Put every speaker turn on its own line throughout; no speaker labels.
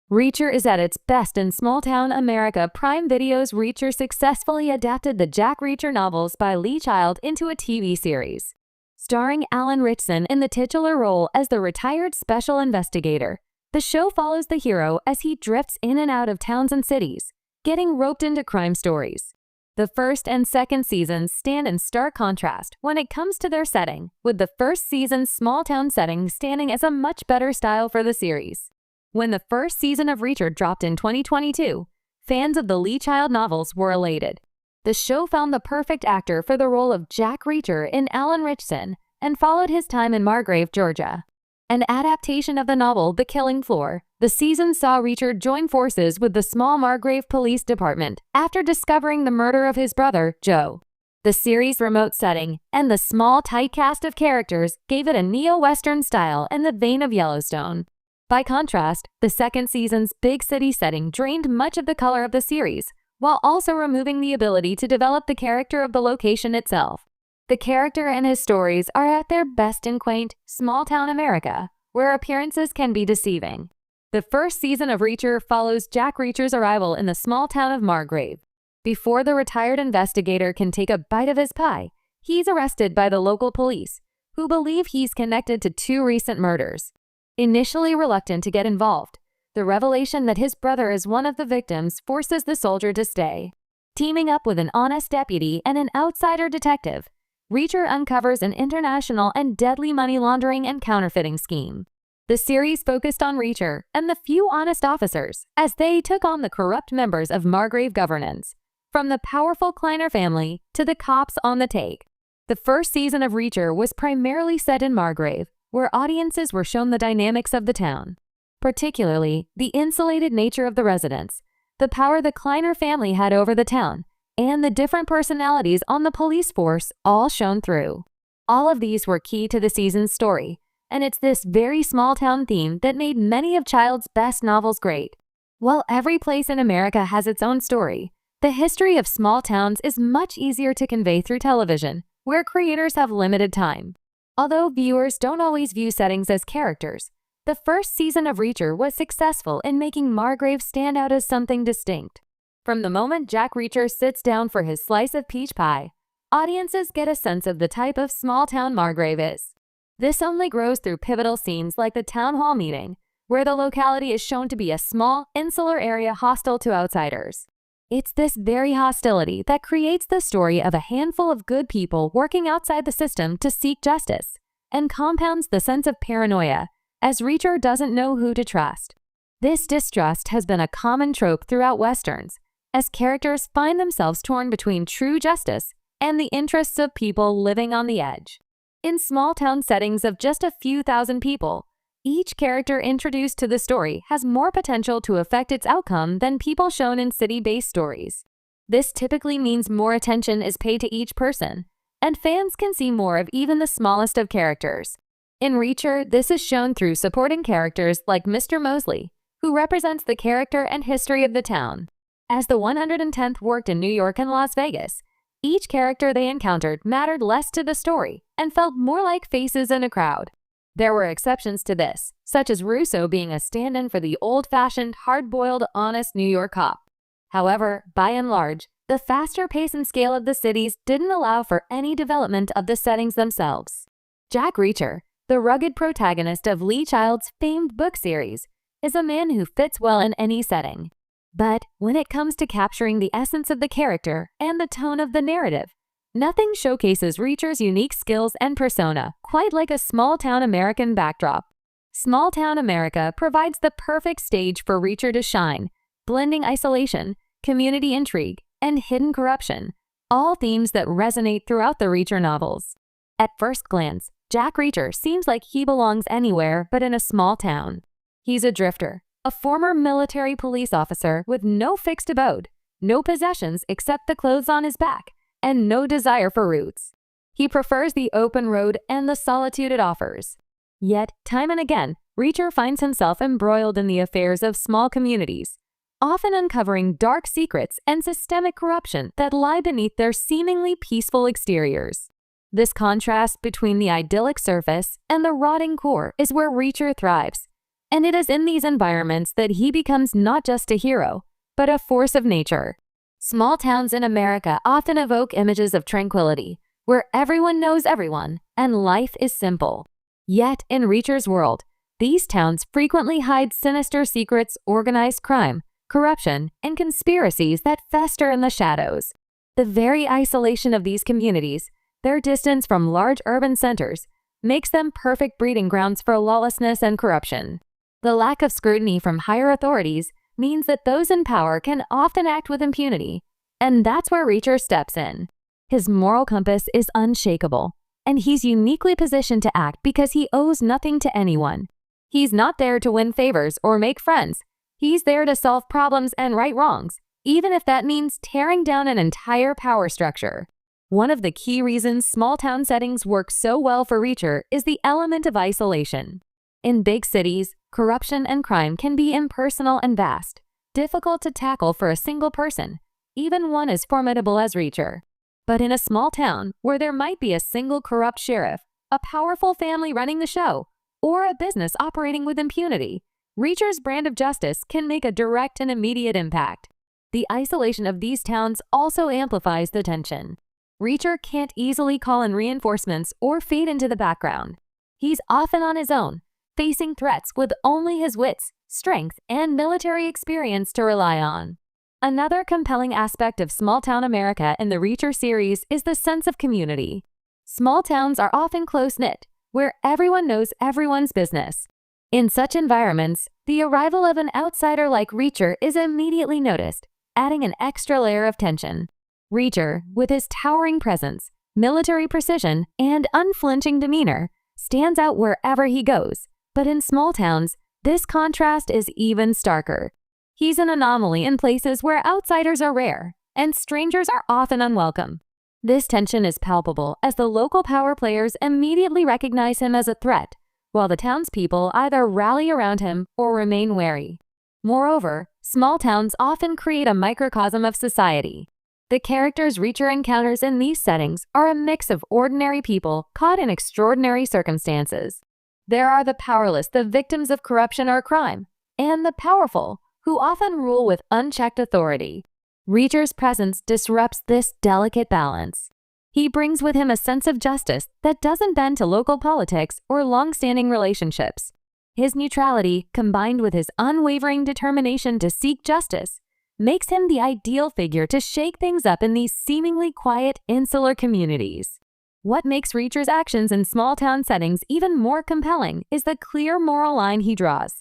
Reacher is at its best in small-town America. Prime Video's Reacher successfully adapted the Jack Reacher novels by Lee Child into a TV series. Starring Alan Ritchson in the titular role as the retired special investigator, the show follows the hero as he drifts in and out of towns and cities, getting roped into crime stories. The first and second seasons stand in stark contrast when it comes to their setting, with the first season's small-town setting standing as a much better style for the series. When the first season of Reacher dropped in 2022, fans of the Lee Child novels were elated. The show found the perfect actor for the role of Jack Reacher in Alan Ritchson and followed his time in Margrave, Georgia. An adaptation of the novel The Killing Floor, the season saw Reacher join forces with the small Margrave Police Department after discovering the murder of his brother, Joe. The series' remote setting and the small, tight cast of characters gave it a neo-Western style in the vein of Yellowstone. By contrast, the second season's big city setting drained much of the color of the series, while also removing the ability to develop the character of the location itself. The character and his stories are at their best in quaint, small-town America, where appearances can be deceiving. The first season of Reacher follows Jack Reacher's arrival in the small town of Margrave. Before the retired investigator can take a bite of his pie, he's arrested by the local police, who believe he's connected to 2 recent murders. Initially reluctant to get involved, the revelation that his brother is one of the victims forces the soldier to stay. Teaming up with an honest deputy and an outsider detective, Reacher uncovers an international and deadly money laundering and counterfeiting scheme. The series focused on Reacher and the few honest officers as they took on the corrupt members of Margrave governance, from the powerful Kleiner family to the cops on the take. The first season of Reacher was primarily set in Margrave, where audiences were shown the dynamics of the town, particularly the insulated nature of the residents, the power the Kleiner family had over the town, and the different personalities on the police force, all shown through. All of these were key to the season's story, and it's this very small-town theme that made many of Child's best novels great. While every place in America has its own story, the history of small towns is much easier to convey through television, where creators have limited time. Although viewers don't always view settings as characters, the first season of Reacher was successful in making Margrave stand out as something distinct. From the moment Jack Reacher sits down for his slice of peach pie, audiences get a sense of the type of small-town Margrave is. This only grows through pivotal scenes like the town hall meeting, where the locality is shown to be a small, insular area hostile to outsiders. It's this very hostility that creates the story of a handful of good people working outside the system to seek justice, and compounds the sense of paranoia, as Reacher doesn't know who to trust. This distrust has been a common trope throughout Westerns, as characters find themselves torn between true justice and the interests of people living on the edge. In small-town settings of just a few thousand people, each character introduced to the story has more potential to affect its outcome than people shown in city-based stories. This typically means more attention is paid to each person, and fans can see more of even the smallest of characters. In Reacher, this is shown through supporting characters like Mr. Mosley, who represents the character and history of the town. As the 110th worked in New York and Las Vegas, each character they encountered mattered less to the story and felt more like faces in a crowd. There were exceptions to this, such as Russo being a stand-in for the old-fashioned, hard-boiled, honest New York cop. However, by and large, the faster pace and scale of the cities didn't allow for any development of the settings themselves. Jack Reacher, the rugged protagonist of Lee Child's famed book series, is a man who fits well in any setting. But when it comes to capturing the essence of the character and the tone of the narrative, nothing showcases Reacher's unique skills and persona quite like a small-town American backdrop. Small-town America provides the perfect stage for Reacher to shine, blending isolation, community intrigue, and hidden corruption, all themes that resonate throughout the Reacher novels. At first glance, Jack Reacher seems like he belongs anywhere but in a small town. He's a drifter, a former military police officer with no fixed abode, no possessions except the clothes on his back, and no desire for roots. He prefers the open road and the solitude it offers. Yet, time and again, Reacher finds himself embroiled in the affairs of small communities, often uncovering dark secrets and systemic corruption that lie beneath their seemingly peaceful exteriors. This contrast between the idyllic surface and the rotting core is where Reacher thrives, And it is in these environments that he becomes not just a hero, but a force of nature. Small towns in America often evoke images of tranquility, where everyone knows everyone and life is simple. Yet, in Reacher's world, these towns frequently hide sinister secrets, organized crime, corruption, and conspiracies that fester in the shadows. The very isolation of these communities, their distance from large urban centers, makes them perfect breeding grounds for lawlessness and corruption. The lack of scrutiny from higher authorities means that those in power can often act with impunity, and that's where Reacher steps in. His moral compass is unshakable, and he's uniquely positioned to act because he owes nothing to anyone. He's not there to win favors or make friends. He's there to solve problems and right wrongs, even if that means tearing down an entire power structure. One of the key reasons small-town settings work so well for Reacher is the element of isolation. In big cities, corruption and crime can be impersonal and vast, difficult to tackle for a single person, even one as formidable as Reacher. But in a small town, where there might be a single corrupt sheriff, a powerful family running the show, or a business operating with impunity, Reacher's brand of justice can make a direct and immediate impact. The isolation of these towns also amplifies the tension. Reacher can't easily call in reinforcements or fade into the background. He's often on his own, facing threats with only his wits, strength, and military experience to rely on. Another compelling aspect of small-town America in the Reacher series is the sense of community. Small towns are often close-knit, where everyone knows everyone's business. In such environments, the arrival of an outsider like Reacher is immediately noticed, adding an extra layer of tension. Reacher, with his towering presence, military precision, and unflinching demeanor, stands out wherever he goes. But in small towns, this contrast is even starker. He's an anomaly in places where outsiders are rare, and strangers are often unwelcome. This tension is palpable as the local power players immediately recognize him as a threat, while the townspeople either rally around him or remain wary. Moreover, small towns often create a microcosm of society. The characters Reacher encounters in these settings are a mix of ordinary people caught in extraordinary circumstances. There are the powerless, the victims of corruption or crime, and the powerful, who often rule with unchecked authority. Reacher's presence disrupts this delicate balance. He brings with him a sense of justice that doesn't bend to local politics or long-standing relationships. His neutrality, combined with his unwavering determination to seek justice, makes him the ideal figure to shake things up in these seemingly quiet, insular communities. What makes Reacher's actions in small-town settings even more compelling is the clear moral line he draws.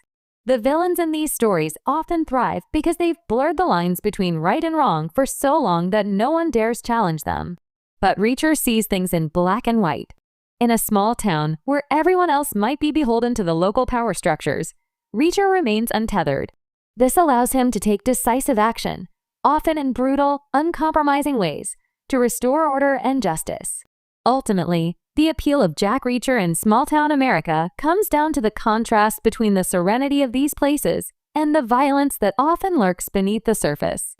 The villains in these stories often thrive because they've blurred the lines between right and wrong for so long that no one dares challenge them. But Reacher sees things in black and white. In a small town where everyone else might be beholden to the local power structures, Reacher remains untethered. This allows him to take decisive action, often in brutal, uncompromising ways, to restore order and justice. Ultimately, the appeal of Jack Reacher in small-town America comes down to the contrast between the serenity of these places and the violence that often lurks beneath the surface.